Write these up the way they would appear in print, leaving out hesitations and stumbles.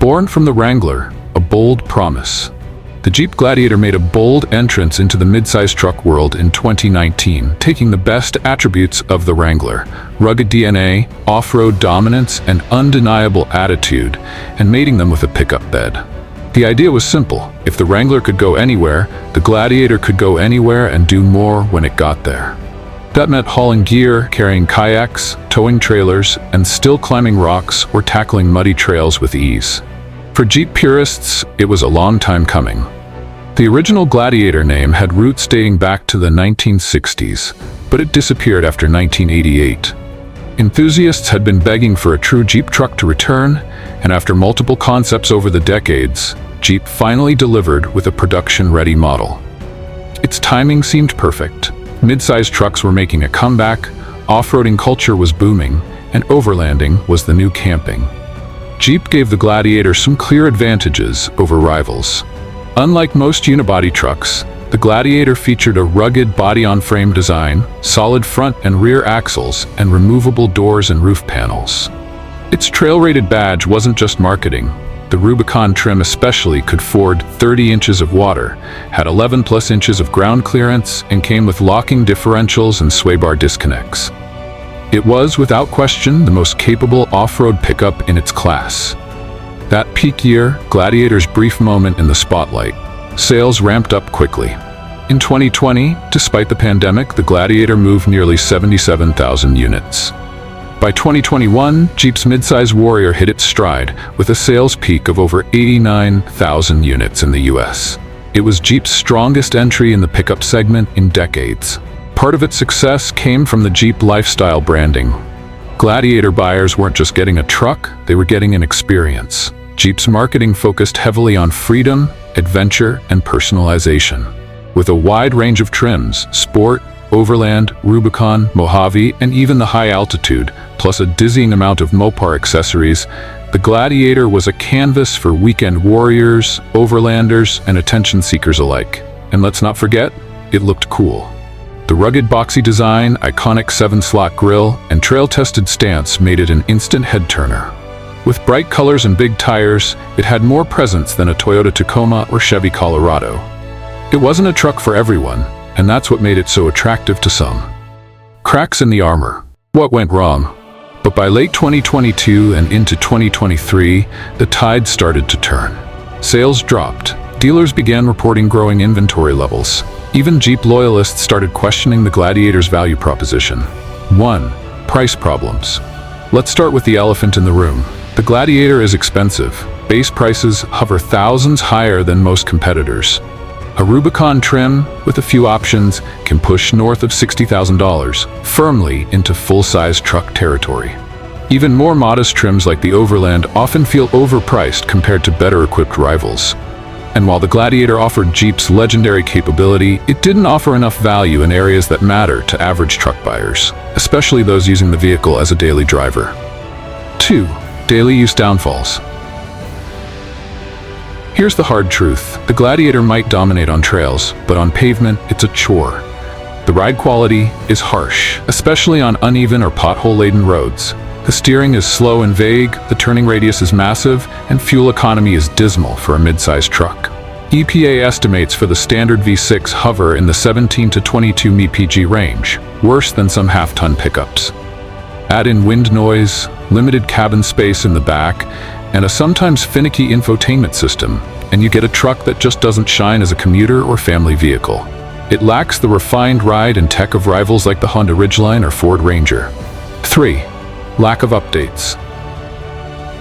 Born from the Wrangler, a bold promise. The Jeep Gladiator made a bold entrance into the midsize truck world in 2019, taking the best attributes of the Wrangler, rugged DNA, off-road dominance, and undeniable attitude, and mating them with a pickup bed. The idea was simple. If the Wrangler could go anywhere, the Gladiator could go anywhere and do more when it got there. That meant hauling gear, carrying kayaks, towing trailers, and still climbing rocks or tackling muddy trails with ease. For Jeep purists, it was a long time coming. The original Gladiator name had roots dating back to the 1960s, but it disappeared after 1988. Enthusiasts had been begging for a true Jeep truck to return, and after multiple concepts over the decades, Jeep finally delivered with a production-ready model. Its timing seemed perfect. Mid-size trucks were making a comeback, off-roading culture was booming, and overlanding was the new camping. Jeep gave the Gladiator some clear advantages over rivals. Unlike most unibody trucks, the Gladiator featured a rugged body-on-frame design, solid front and rear axles, and removable doors and roof panels. Its trail-rated badge wasn't just marketing. The Rubicon trim especially could ford 30 inches of water, had 11+ inches of ground clearance, and came with locking differentials and sway bar disconnects. It was, without question, the most capable off-road pickup in its class. That peak year, Gladiator's brief moment in the spotlight. Sales ramped up quickly. In 2020, despite the pandemic, the Gladiator moved nearly 77,000 units. By 2021, Jeep's midsize Warrior hit its stride, with a sales peak of over 89,000 units in the US. It was Jeep's strongest entry in the pickup segment in decades. Part of its success came from the Jeep lifestyle branding. Gladiator buyers weren't just getting a truck, they were getting an experience. Jeep's marketing focused heavily on freedom, adventure, and personalization. With a wide range of trims, Sport, Overland, Rubicon, Mojave, and even the high altitude, plus a dizzying amount of Mopar accessories, the Gladiator was a canvas for weekend warriors, overlanders, and attention seekers alike. And let's not forget, it looked cool. The rugged boxy design, iconic 7-slot grille, and trail-tested stance made it an instant head-turner. With bright colors and big tires, it had more presence than a Toyota Tacoma or Chevy Colorado. It wasn't a truck for everyone, and that's what made it so attractive to some. Cracks in the armor. What went wrong? But by late 2022 and into 2023, the tide started to turn. Sales dropped. Dealers began reporting growing inventory levels. Even Jeep loyalists started questioning the Gladiator's value proposition. 1. Price problems. Let's start with the elephant in the room. The Gladiator is expensive. Base prices hover thousands higher than most competitors. A Rubicon trim, with a few options, can push north of $60,000, firmly into full-size truck territory. Even more modest trims like the Overland often feel overpriced compared to better-equipped rivals. And while the Gladiator offered Jeep's legendary capability, it didn't offer enough value in areas that matter to average truck buyers, especially those using the vehicle as a daily driver. 2. Daily use downfalls. Here's the hard truth. The Gladiator might dominate on trails, but on pavement, it's a chore. The ride quality is harsh, especially on uneven or pothole-laden roads. The steering is slow and vague, the turning radius is massive, and fuel economy is dismal for a mid-sized truck. EPA estimates for the standard V6 hover in the 17 to 22 mpg range, worse than some half-ton pickups. Add in wind noise, limited cabin space in the back, and a sometimes finicky infotainment system, and you get a truck that just doesn't shine as a commuter or family vehicle. It lacks the refined ride and tech of rivals like the Honda Ridgeline or Ford Ranger. 3. Lack of updates.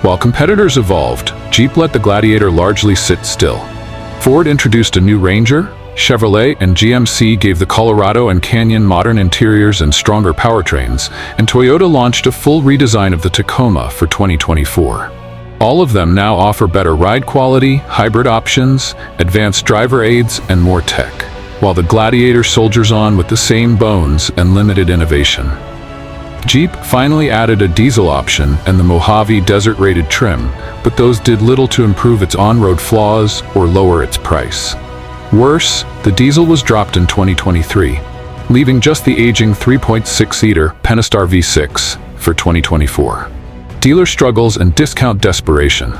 While competitors evolved, Jeep let the Gladiator largely sit still. Ford introduced a new Ranger, Chevrolet and GMC gave the Colorado and Canyon modern interiors and stronger powertrains, and Toyota launched a full redesign of the Tacoma for 2024. All of them now offer better ride quality, hybrid options, advanced driver aids, and more tech, while the Gladiator soldiers on with the same bones and limited innovation. Jeep finally added a diesel option and the Mojave desert-rated trim, but those did little to improve its on-road flaws or lower its price. Worse, the diesel was dropped in 2023, leaving just the aging 3.6-liter Pentastar V6 for 2024. Dealer struggles and discount desperation.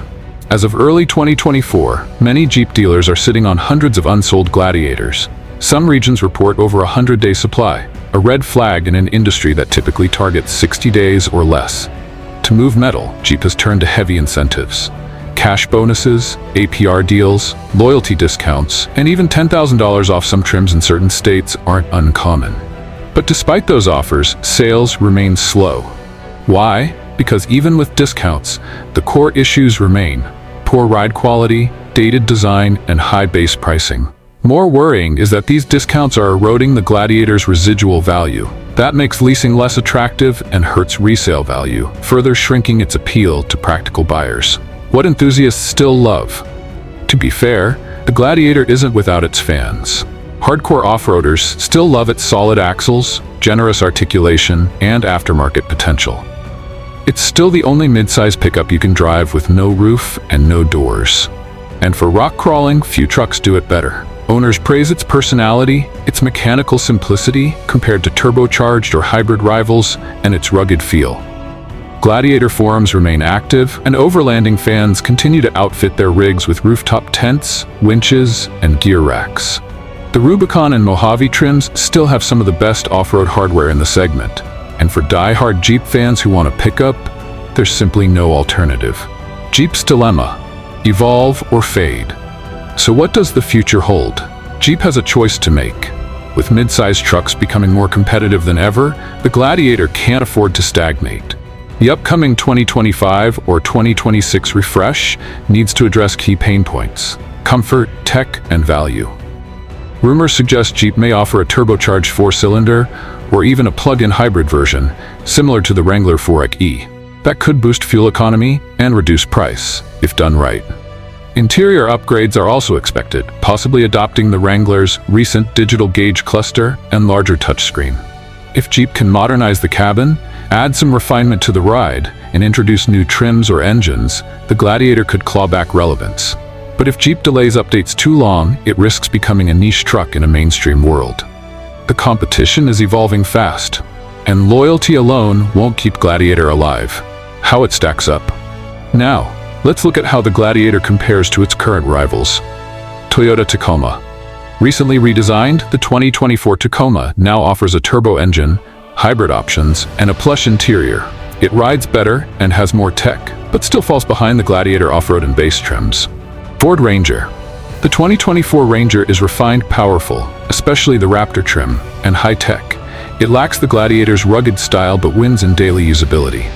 As of early 2024, many Jeep dealers are sitting on hundreds of unsold Gladiators. Some regions report over a 100-day supply, a red flag in an industry that typically targets 60 days or less. To move metal, Jeep has turned to heavy incentives. Cash bonuses, APR deals, loyalty discounts, and even $10,000 off some trims in certain states aren't uncommon. But despite those offers, sales remain slow. Why? Because even with discounts, the core issues remain: poor ride quality, dated design, and high base pricing. More worrying is that these discounts are eroding the Gladiator's residual value. That makes leasing less attractive and hurts resale value, further shrinking its appeal to practical buyers. What enthusiasts still love? To be fair, the Gladiator isn't without its fans. Hardcore off-roaders still love its solid axles, generous articulation, and aftermarket potential. It's still the only midsize pickup you can drive with no roof and no doors. And for rock crawling, few trucks do it better. Owners praise its personality, its mechanical simplicity compared to turbocharged or hybrid rivals, and its rugged feel. Gladiator forums remain active, and overlanding fans continue to outfit their rigs with rooftop tents, winches, and gear racks. The Rubicon and Mojave trims still have some of the best off-road hardware in the segment, and for die-hard Jeep fans who want a pickup, there's simply no alternative. Jeep's dilemma: evolve or fade. So what does the future hold? Jeep has a choice to make. With midsize trucks becoming more competitive than ever, the Gladiator can't afford to stagnate. The upcoming 2025 or 2026 refresh needs to address key pain points: comfort, tech, and value. Rumors suggest Jeep may offer a turbocharged 4-cylinder or even a plug-in hybrid version, similar to the Wrangler 4xe. That could boost fuel economy and reduce price, if done right. Interior upgrades are also expected, possibly adopting the Wrangler's recent digital gauge cluster and larger touchscreen. If Jeep can modernize the cabin, add some refinement to the ride, and introduce new trims or engines, the Gladiator could claw back relevance. But if Jeep delays updates too long, it risks becoming a niche truck in a mainstream world. The competition is evolving fast, and loyalty alone won't keep Gladiator alive. How it stacks up. Now, let's look at how the Gladiator compares to its current rivals. Toyota Tacoma. Recently redesigned, the 2024 Tacoma now offers a turbo engine, hybrid options, and a plush interior. It rides better and has more tech, but still falls behind the Gladiator off-road and base trims. Ford Ranger. The 2024 Ranger is refined, powerful, especially the Raptor trim, and high-tech. It lacks the Gladiator's rugged style but wins in daily usability.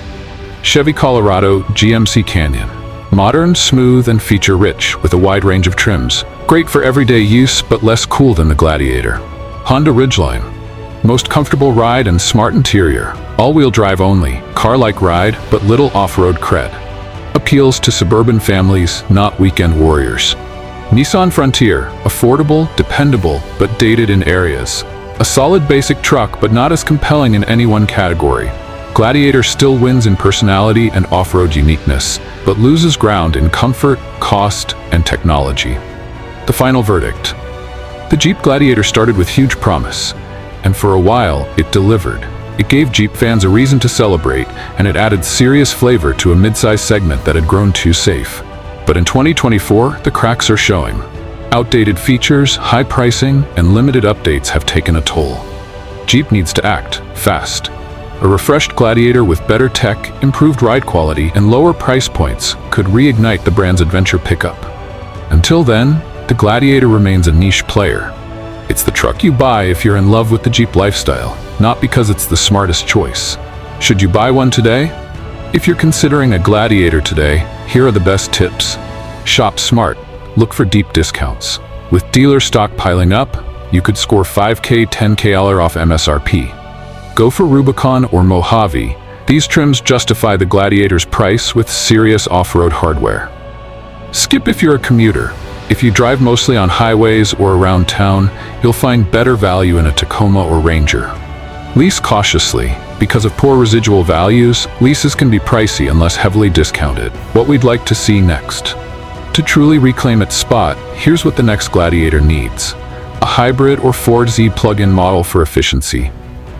Chevy Colorado GMC Canyon. Modern, smooth, and feature-rich with a wide range of trims. Great for everyday use but less cool than the Gladiator. Honda Ridgeline. Most comfortable ride and smart interior. All-wheel drive only, car-like ride but little off-road cred. Appeals to suburban families, not weekend warriors. Nissan Frontier. Affordable, dependable, but dated in areas. A solid basic truck but not as compelling in any one category. Gladiator still wins in personality and off-road uniqueness, but loses ground in comfort, cost, and technology. The final verdict. The Jeep Gladiator started with huge promise, and for a while, it delivered. It gave Jeep fans a reason to celebrate, and it added serious flavor to a midsize segment that had grown too safe. But in 2024, the cracks are showing. Outdated features, high pricing, and limited updates have taken a toll. Jeep needs to act fast. A refreshed Gladiator with better tech, improved ride quality, and lower price points could reignite the brand's adventure pickup. Until then, the Gladiator remains a niche player. It's the truck you buy if you're in love with the Jeep lifestyle, not because it's the smartest choice. Should you buy one today? If you're considering a Gladiator today, here are the best tips. Shop smart. Look for deep discounts. With dealer stock piling up, you could score $5K, $10K off MSRP. Go for Rubicon or Mojave. These trims justify the Gladiator's price with serious off-road hardware. Skip if you're a commuter. If you drive mostly on highways or around town, you'll find better value in a Tacoma or Ranger. Lease cautiously. Because of poor residual values, leases can be pricey unless heavily discounted. What we'd like to see next. To truly reclaim its spot, here's what the next Gladiator needs. A hybrid or Ford Z plug-in model for efficiency.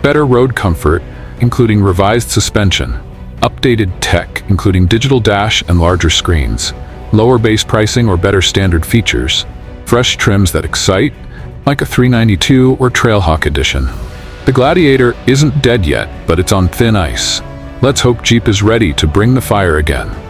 Better road comfort, including revised suspension. Updated tech, including digital dash and larger screens. Lower base pricing or better standard features. Fresh trims that excite, like a 392 or Trailhawk edition. The Gladiator isn't dead yet, but it's on thin ice. Let's hope Jeep is ready to bring the fire again.